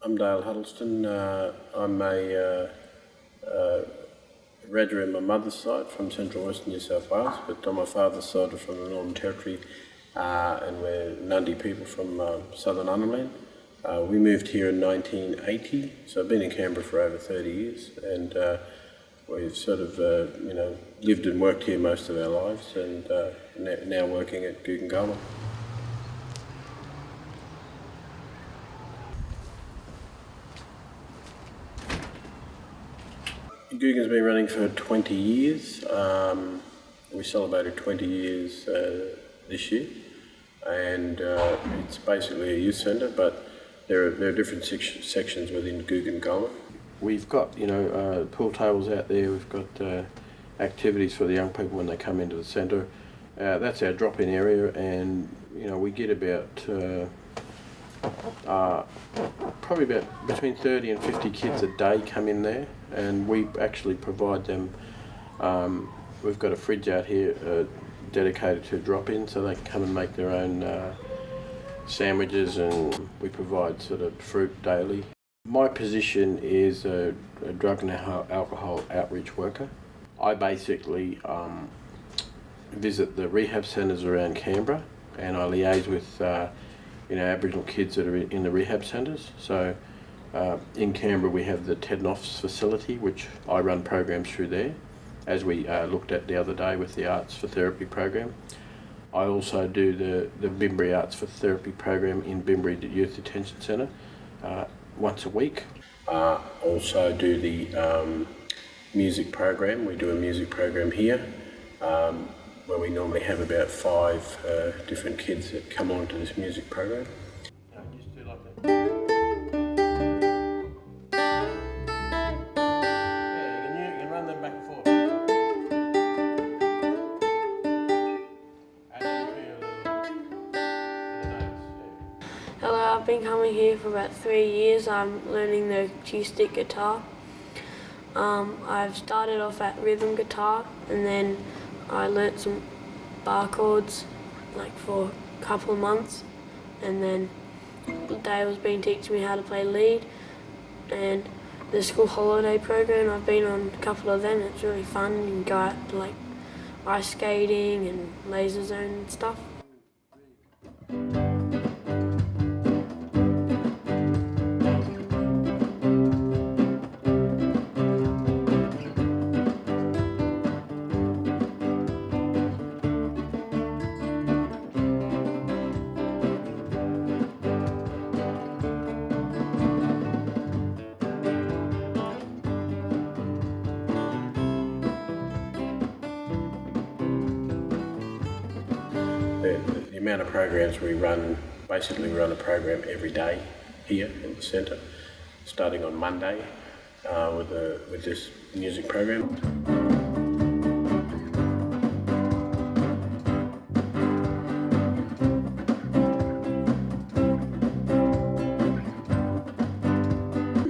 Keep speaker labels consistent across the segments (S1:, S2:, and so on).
S1: I'm Dale Huddleston. I'm a Redder on my mother's side from Central Western New South Wales, but on my father's side are from the Northern Territory, and we're Nundy people from Southern Arnhem Land. We moved here in 1980, so I've been in Canberra for over 30 years, and we've sort of lived and worked here most of our lives, and now working at Guggengalma. Guggen's been running for 20 years. We celebrated 20 years this year, and it's basically a youth centre, but there are different sections within Guggengalma. We've got pool tables out there. We've got activities for the young people when they come into the centre. That's our drop-in area, and we get about probably about between 30 and 50 kids a day come in there, and we actually provide them. We've got a fridge out here dedicated to drop-in, so they can come and make their own sandwiches, and we provide sort of fruit daily. My position is a drug and alcohol outreach worker. I basically visit the rehab centres around Canberra, and I liaise with Aboriginal kids that are in the rehab centres. So in Canberra we have the Ted Knopf's facility, which I run programs through there, as we looked at the other day with the Arts for Therapy program. I also do the Bimbri Arts for Therapy program in Bimbri Youth Detention Centre once a week. Also do the music program. We do a music program here, where we normally have about 5 different kids that come on to this music program. Just do like that. Yeah, you can run them back and forth.
S2: Hello, I've been coming here for about 3 years. I'm learning the acoustic guitar. I've started off at rhythm guitar, and then I learnt some bar chords for a couple of months, and then Dale's been teaching me how to play lead, and the school holiday program, I've been on a couple of them. It's really fun. You can go out to ice skating and laser zone and stuff.
S1: The amount of programs we run, basically we run a program every day here in the centre, starting on Monday with this music program.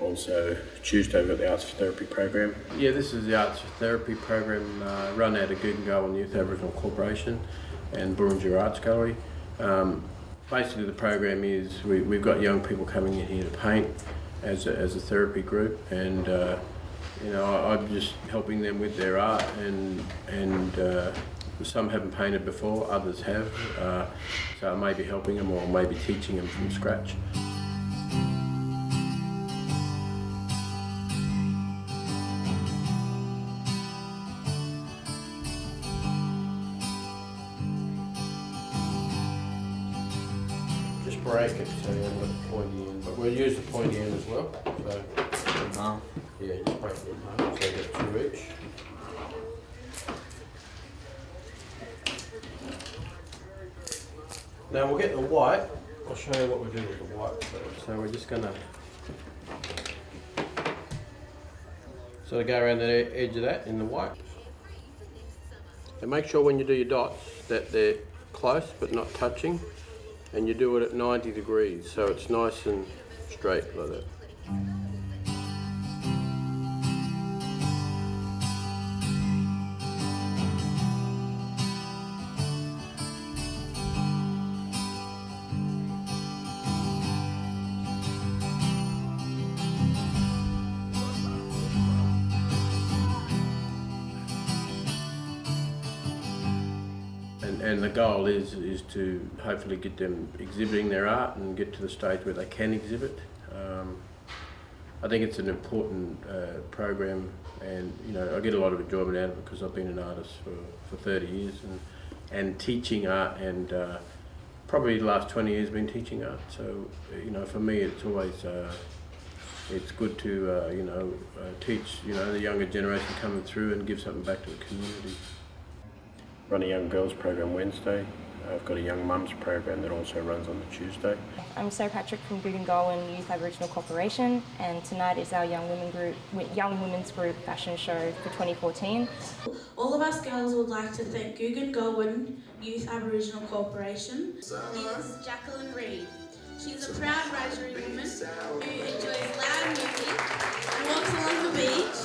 S1: Also Tuesday we've got the Arts for Therapy program. Yeah, this is the Arts for Therapy program run out of Guggengalma Youth Aboriginal Corporation and Burrinja Arts Gallery. Basically the program is we've got young people coming in here to paint as a therapy group, and I'm just helping them with their art, and some haven't painted before, others have, so I may be helping them or maybe teaching them from scratch. Just break it so you haven't got the pointy end, but we'll use the pointy end as well. So, yeah, just break it in half so you get 2 each. Now we'll get the white. I'll show you what we do with the white first. So we're just going to sort of go around the edge of that in the white. And make sure when you do your dots that they're close but not touching, and you do it at 90 degrees so it's nice and straight like that. and the goal is to hopefully get them exhibiting their art and get to the stage where they can exhibit. I think it's an important program, and I get a lot of enjoyment out of it because I've been an artist for 30 years and teaching art, and probably the last 20 years been teaching art. So for me it's always it's good to teach the younger generation coming through and give something back to the community. Run a young girls program Wednesday. I've got a young mums program that also runs on the Tuesday.
S3: I'm Sarah Patrick from Googongulwyn Youth Aboriginal Corporation, and tonight is our young women's group fashion show for 2014.
S4: All of us girls would like to thank Googongulwyn Youth Aboriginal Corporation. Ms. Jacqueline Reid. She's a proud Wiradjuri woman who enjoys loud music and walks along the beach.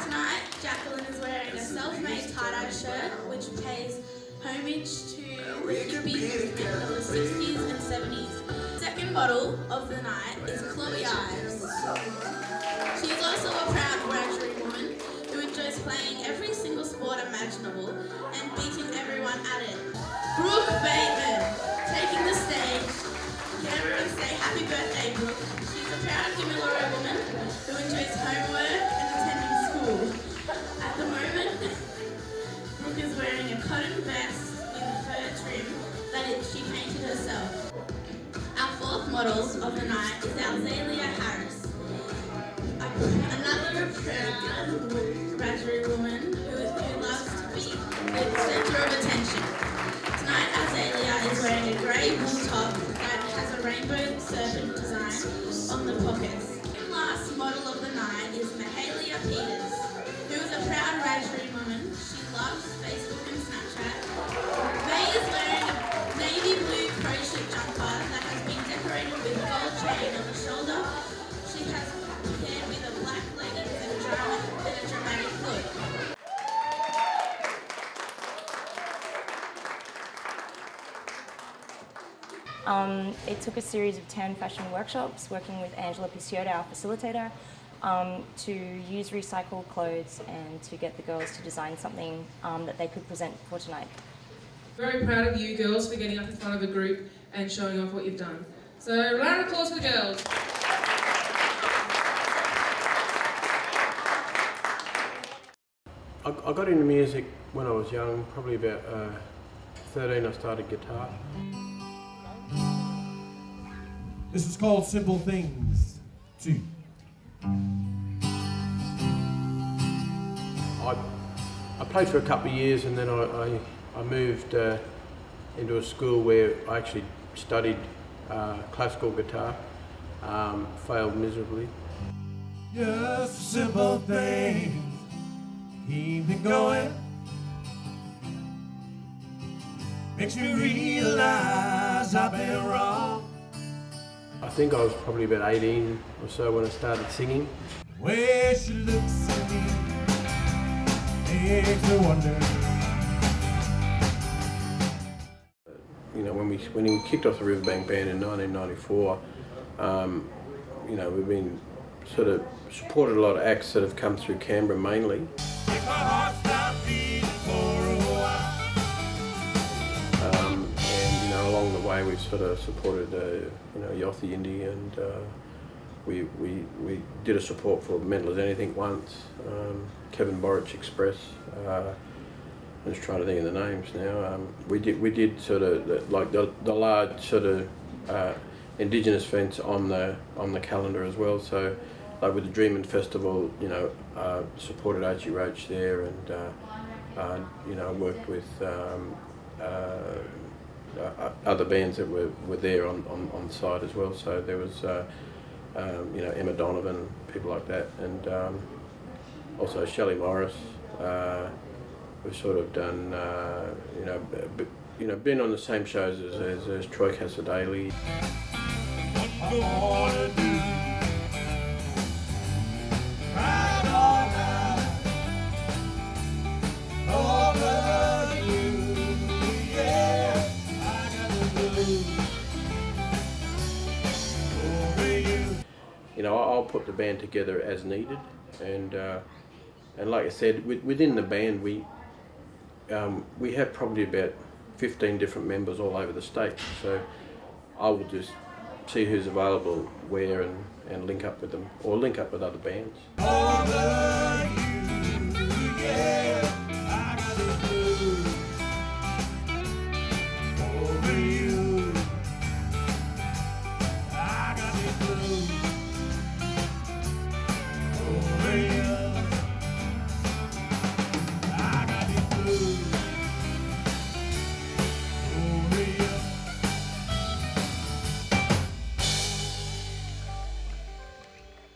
S4: Tonight, Jacqueline is wearing a self-made tie-dye shirt which pays homage to the hippie movement of the 60s and 70s. Second model of the night is Chloe Ives. She is also a proud Wiradjuri woman who enjoys playing every single sport imaginable and beating everyone at it. Brooke Bateman, taking the stage. Can everyone say happy birthday, Brooke? She's a proud Gamilaroi woman who enjoys homework and attending school. At the moment, Brooke is wearing a cotton vest with a fur trim that she painted herself. Our fourth model of the night is Alzalia Harris, another proud Wiradjuri woman who loves to be the centre of attention. Tonight, Alzalia is wearing a grey wool top that has a rainbow serpent design on the pockets. The last model of the night is Mahalia Peters, who is a proud Wiradjuri woman. She loves Facebook and Snapchat. May is wearing a navy blue crochet jumper that has been decorated with a gold chain on the shoulder. She has paired with a black leggings and a dramatic look.
S3: It took a series of 10 fashion workshops working with Angela Picciotto, our facilitator, to use recycled clothes and to get the girls to design something that they could present for tonight.
S5: Very proud of you girls for getting up in front of a group and showing off what you've done. So round of applause for the girls.
S1: I got into music when I was young, probably about 13 I started guitar.
S6: This is called Simple Things 2.
S1: I played for a couple of years, and then I moved into a school where I actually studied classical guitar. Failed miserably.
S6: Just simple things keep me going. Makes me realize I've been wrong.
S1: I think I was probably about 18 or so when I started singing.
S6: Way she looks at me makes me wonder.
S1: When we kicked off the Riverbank Band in 1994, we've been sort of supported a lot of acts that have come through Canberra mainly.
S6: Make my heart stop beating for a while.
S1: And along the way we've sort of supported Yothi Indie, and we did a support for Mental as Anything once. Kevin Borich Express. I'm just trying to think of the names now. We did sort of like the large sort of Indigenous events on the calendar as well. So like with the Dreamin' Festival, supported Archie Roach there, and worked with other bands that were there on site as well. So there was Emma Donovan, people like that, and also Shelley Morris. We've sort of done, been on the same shows as Troy Cassadaly. I'll put the band together as needed, and like I said, within the band we have probably about 15 different members all over the state. So I will just see who's available where and link up with them, or link up with other bands.
S6: Over you, yeah, I got the blues. Over you, I got the blues. Over you, I got the blues. Over you.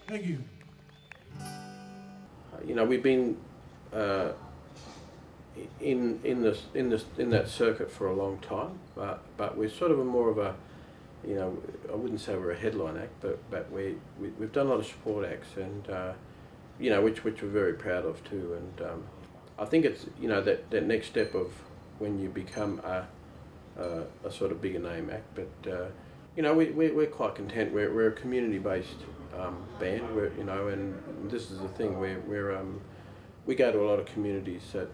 S6: Thank you.
S1: You know, we've been in that circuit for a long time, but we're sort of more of a, you know, I wouldn't say we're a headline act, but we've done a lot of support acts, and you know, which we're very proud of too. And I think it's, you know, that next step of when you become a sort of bigger name act. But you know, we're quite content. We're a community-based band. You know, and this is the thing. We go to a lot of communities that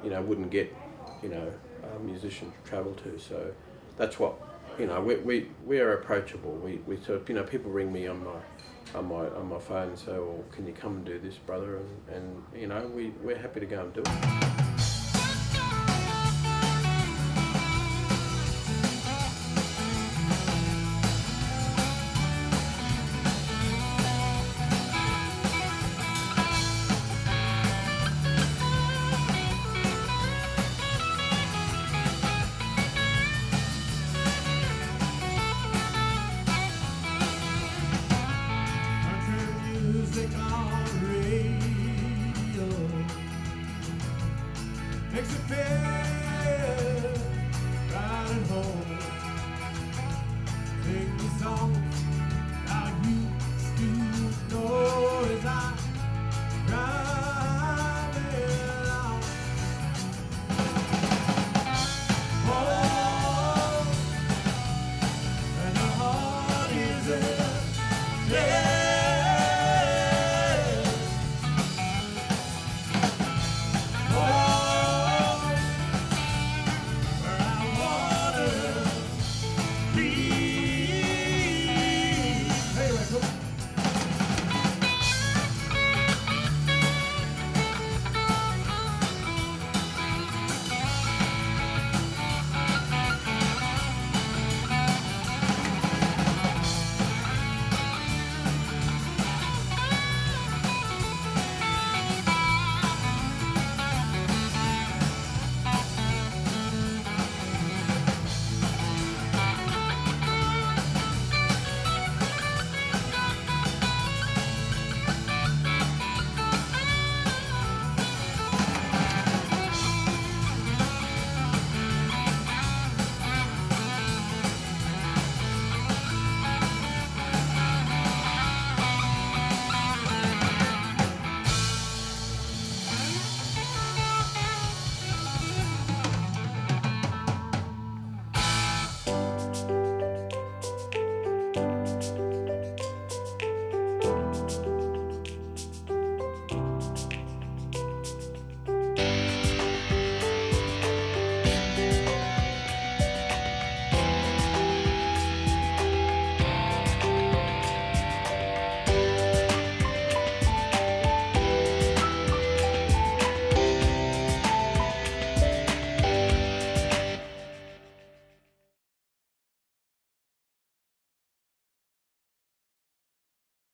S1: you know, wouldn't get, you know, musicians travel to. So that's what, you know, we are approachable. We sort of, you know, people ring me on my phone and say, well, can you come and do this, brother? And you know, we're happy to go and do it.
S6: Music on the radio makes it feel